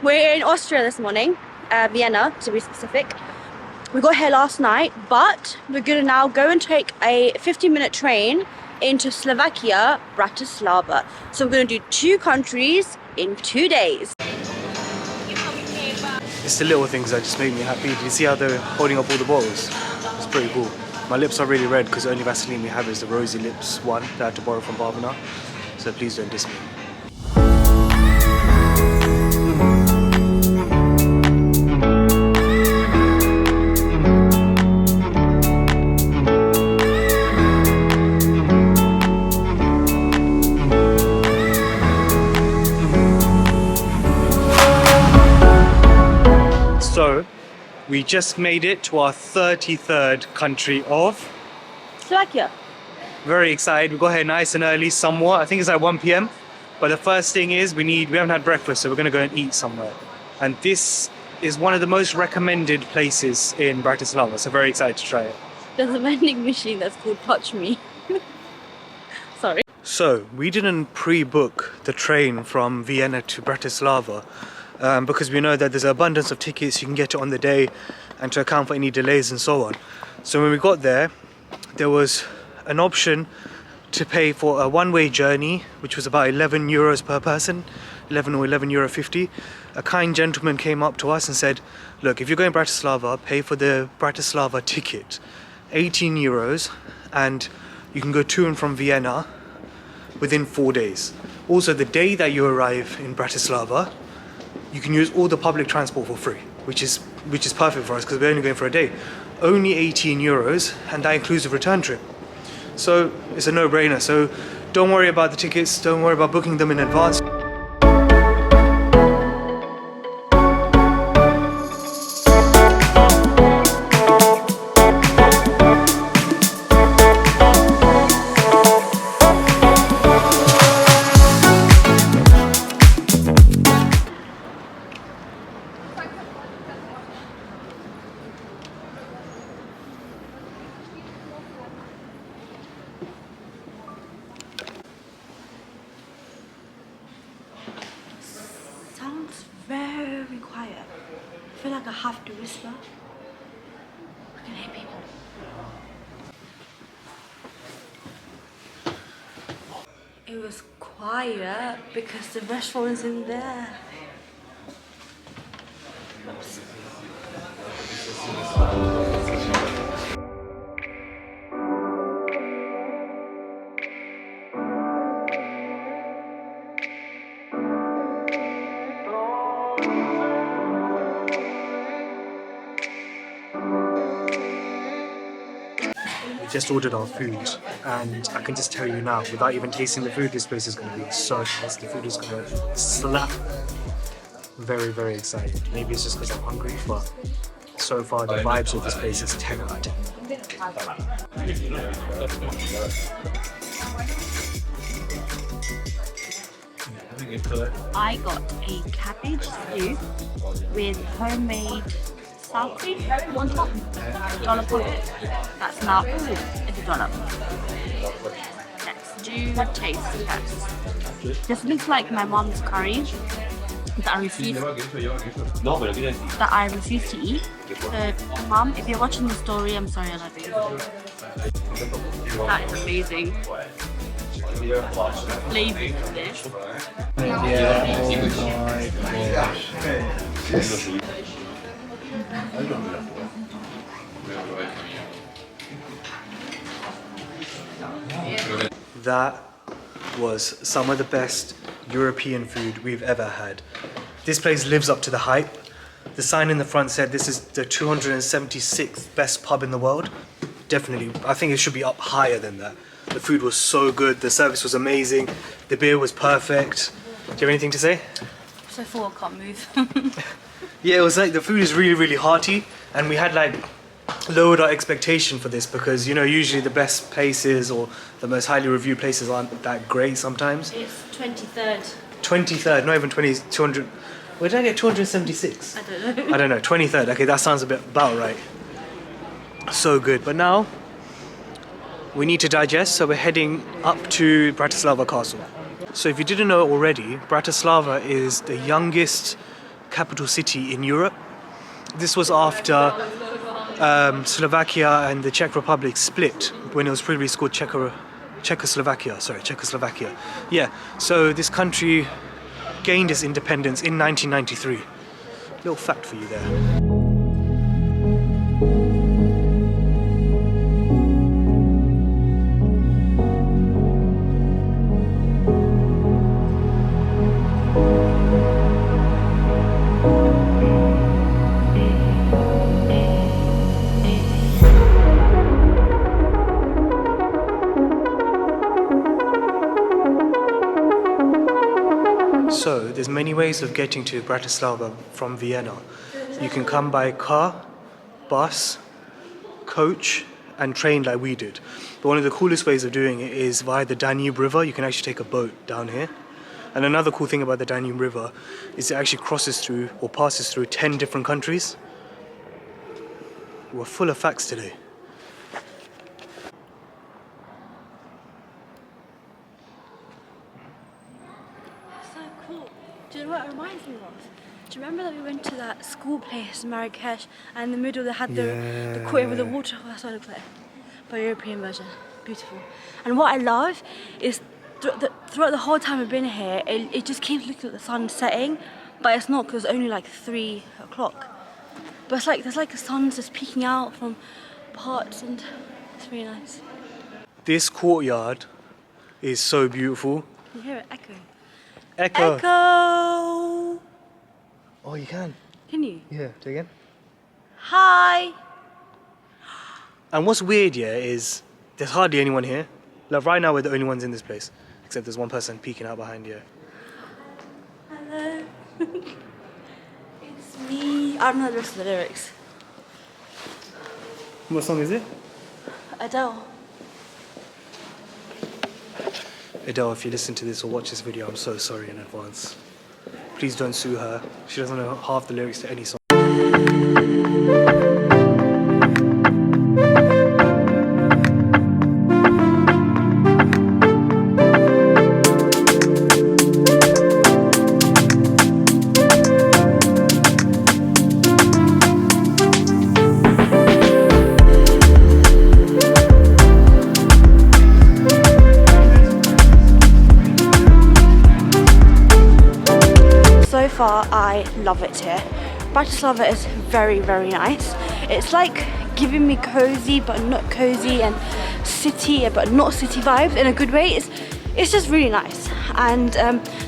We're in Austria this morning, Vienna to be specific. We got here last night, but we're gonna now go and take a 15-minute train into Slovakia, Bratislava. So we're gonna do 2 countries in 2 days. It's the little things that just make me happy. Do you see how they're holding up all the bottles? It's pretty cool. My lips are really red because the only Vaseline we have is the Rosy Lips one that I had to borrow from Bhavana. So please don't diss me. So, we just made it to our 33rd country of Slovakia. Very excited. We got here nice and early somewhat. I think it's like 1 p.m. But the first thing is we haven't had breakfast, so we're gonna go and eat somewhere. And this is one of the most recommended places in Bratislava, so very excited to try it. There's a vending machine that's called Touch Me. Sorry. So, we didn't pre-book the train from Vienna to Bratislava because we know that there's an abundance of tickets, you can get it on the day and to account for any delays and so on. So when we got there was an option to pay for a one-way journey, which was about 11 euros per person, 11 or 11 euro 50. A kind gentleman came up to us and said, look, if you're going to Bratislava, pay for the Bratislava ticket, 18 euros, and you can go to and from Vienna within 4 days. Also, the day that you arrive in Bratislava, you can use all the public transport for free, which is perfect for us because we're only going for a day. Only 18 euros, and that includes a return trip. So it's a no-brainer. So don't worry about the tickets, don't worry about booking them in advance. Sounds very quiet. I feel like I have to whisper. I can hear people. It was quiet because the restaurant is in there. Oops. Just ordered our food, and I can just tell you now, without even tasting the food, this place is going to be so nice. The food is going to slap. Very, very excited. Maybe it's just because I'm hungry, but so far the vibes of this place is 10 out of 10. I got a cabbage stew with homemade sour cream on top. Dollop of it. That's now, it's a dollop. Let's do a taste test. This looks like my mom's curry that I refuse to eat. So, Mom, if you're watching the story, I'm sorry, I love you. That is amazing. Flavor of this. That was some of the best European food we've ever had. This place lives up to the hype. The sign in the front said this is the 276th best pub in the world. Definitely, I think it should be up higher than that. The food was so good, the service was amazing, the beer was perfect. Do you have anything to say? So full, I can't move. Yeah, it was like the food is really, really hearty, and we had like lowered our expectation for this because, you know, usually the best places or the most highly reviewed places aren't that great sometimes. It's 23rd. 23rd, not even 200. Where did I get 276? I don't know. I don't know, 23rd. Okay, that sounds about right. So good. But now we need to digest, so we're heading up to Bratislava Castle. So if you didn't know already, Bratislava is the youngest capital city in Europe. This was after Slovakia and the Czech Republic split, when it was previously called Czechoslovakia. Yeah, so this country gained its independence in 1993. Little fact for you there. So, there's many ways of getting to Bratislava from Vienna. You can come by car, bus, coach, and train like we did. But one of the coolest ways of doing it is via the Danube River. You can actually take a boat down here. And another cool thing about the Danube River is it actually crosses through or passes through 10 different countries. We're full of facts today. Do you know what it reminds me of? Do you remember that we went to that school place in Marrakesh and in the middle they had the court with the water? Oh, that's what it looks like. But European version. Beautiful. And what I love is throughout the whole time we've been here, it just keeps looking at the sun setting, but it's not because it's only like 3 o'clock. But it's like there's like the sun's just peeking out from parts and it's really nice. This courtyard is so beautiful. You hear it echo. Echo. Echo! Oh, you can? Can you? Yeah, do it again. Hi! And what's weird, yeah, is there's hardly anyone here. Like right now we're the only ones in this place. Except there's one person peeking out behind you. Hello. It's me. I don't know the rest of the lyrics. What song is it? Adele. Adele, if you listen to this or watch this video, I'm so sorry in advance. Please don't sue her. She doesn't know half the lyrics to any song. So far, I love it here. Bratislava is very, very nice. It's like giving me cozy but not cozy and city but not city vibes in a good way. It's just really nice, and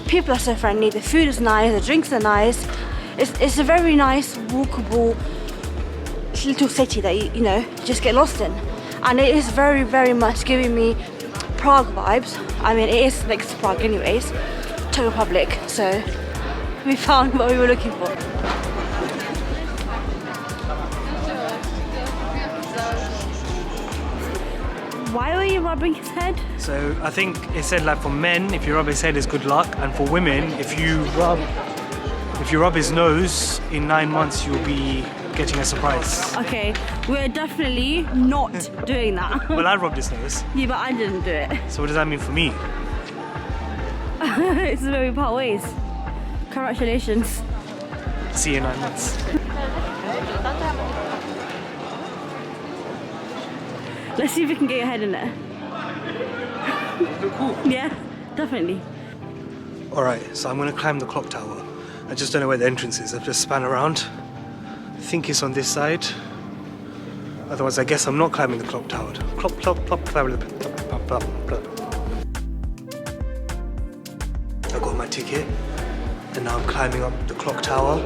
people are so friendly. The food is nice, the drinks are nice. It's a very nice, walkable little city that you know just get lost in, and it is very, very much giving me Prague vibes. I mean, it is next to Prague anyways, Czech Republic. So we found what we were looking for. Why were you rubbing his head? So I think it said like for men, if you rub his head is good luck, and for women, if you rub his nose, in 9 months you'll be getting a surprise. Okay, we're definitely not doing that. Well, I rubbed his nose. Yeah, but I didn't do it. So what does that mean for me? This is where we part ways. Congratulations. See you in 9 months. Let's see if we can get your head in there. Cool. Yeah, definitely. Alright, so I'm gonna climb the clock tower. I just don't know where the entrance is. I've just span around. I think it's on this side. Otherwise, I guess I'm not climbing the clock tower. Clock, climb. I got my ticket, and now I'm climbing up the clock tower.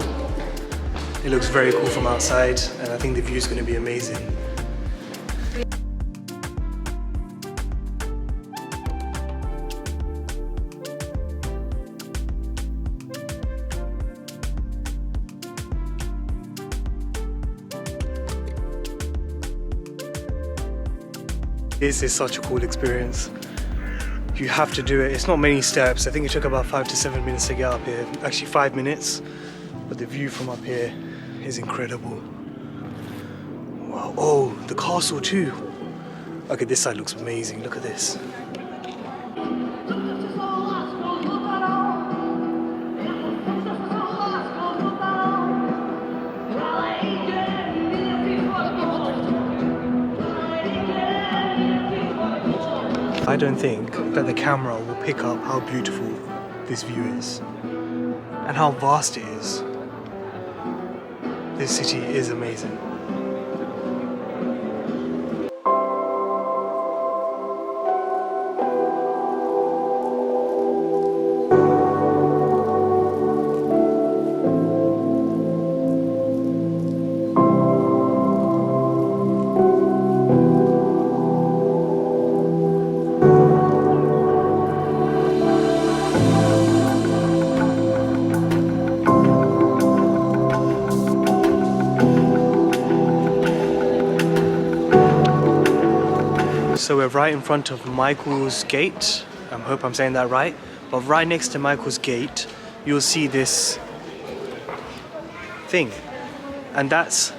It looks very cool from outside, and I think the view is going to be amazing. This is such a cool experience. You have to do it. It's not many steps. I think it took about 5 to 7 minutes to get up here. Actually 5 minutes, but the view from up here is incredible. Wow, oh, the castle too. Okay, this side looks amazing. Look at this. I don't think that the camera will pick up how beautiful this view is and how vast it is. This city is amazing. So we're right in front of Michael's Gate. I hope I'm saying that right. But right next to Michael's Gate, you'll see this thing. And that's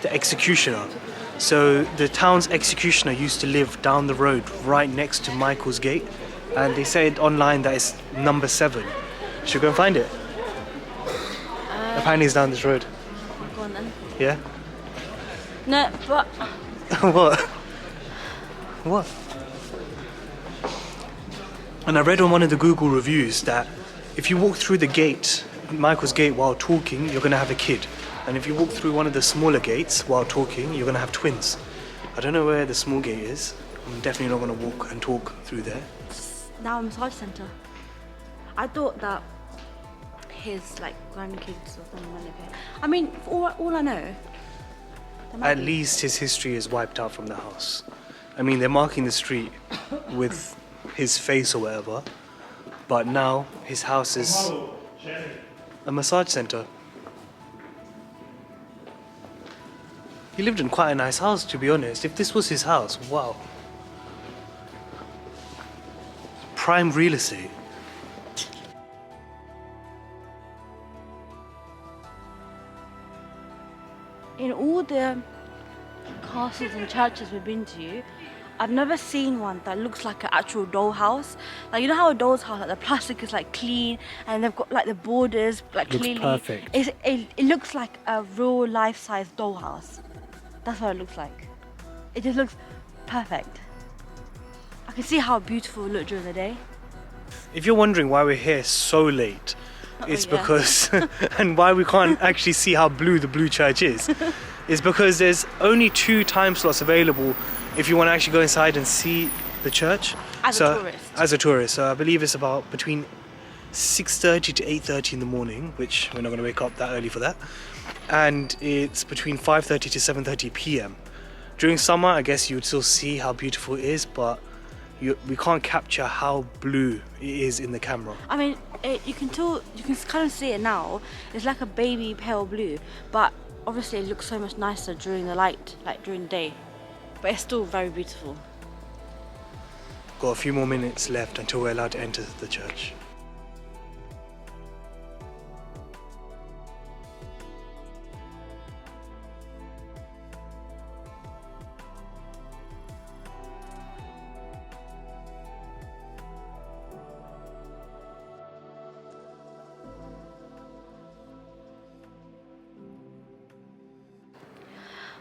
the executioner. So the town's executioner used to live down the road right next to Michael's Gate. And they said online that it's number 7. Should we go and find it? Apparently it's down this road. Go on then. Yeah? No, but... What? What? And I read on one of the Google reviews that if you walk through the gate, Michael's Gate, while talking, you're gonna have a kid. And if you walk through one of the smaller gates while talking, you're gonna have twins. I don't know where the small gate is. I'm definitely not gonna walk and talk through there. It's now a massage centre. I thought that his like grandkids or something went there. I mean, for all I know, there might At be. least his history is wiped out from the house. I mean, they're marking the street with his face or whatever, but now his house is a massage centre. He lived in quite a nice house, to be honest. If this was his house, wow. Prime real estate. In all the castles and churches we've been to, I've never seen one that looks like an actual dollhouse. Like, you know how a doll's house, like the plastic is like clean and they've got like the borders like Looks clearly. perfect. It looks like a real life-size dollhouse. That's what it looks like. It just looks perfect. I can see how beautiful it looked during the day. If you're wondering why we're here so late, it's yeah. because, and why we can't actually see how blue the Blue Church is because there's only 2 time slots available if you want to actually go inside and see the church. As a tourist. As a tourist. So I believe it's about between 6:30 to 8:30 in the morning, which we're not going to wake up that early for that. And it's between 5:30 to 7:30 p.m. During summer, I guess you would still see how beautiful it is, but we can't capture how blue it is in the camera. I mean, you can kind of see it now. It's like a baby pale blue, but obviously it looks so much nicer during the light, like during the day. But it's still very beautiful. Got a few more minutes left until we're allowed to enter the church.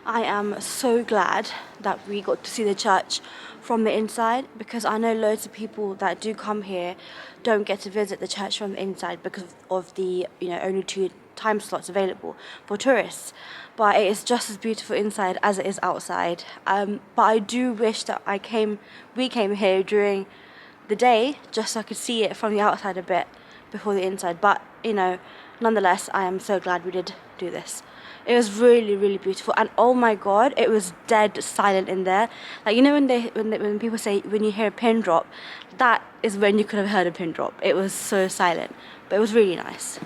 I am so glad that we got to see the church from the inside, because I know loads of people that do come here don't get to visit the church from the inside because of the only 2 time slots available for tourists. But it is just as beautiful inside as it is outside. But I do wish that we came here during the day just so I could see it from the outside a bit before the inside. But nonetheless, I am so glad we did do this. It was really, really beautiful, and oh my god, it was dead silent in there. Like, when people say when you hear a pin drop, that is when you could have heard a pin drop. It was so silent, but it was really nice.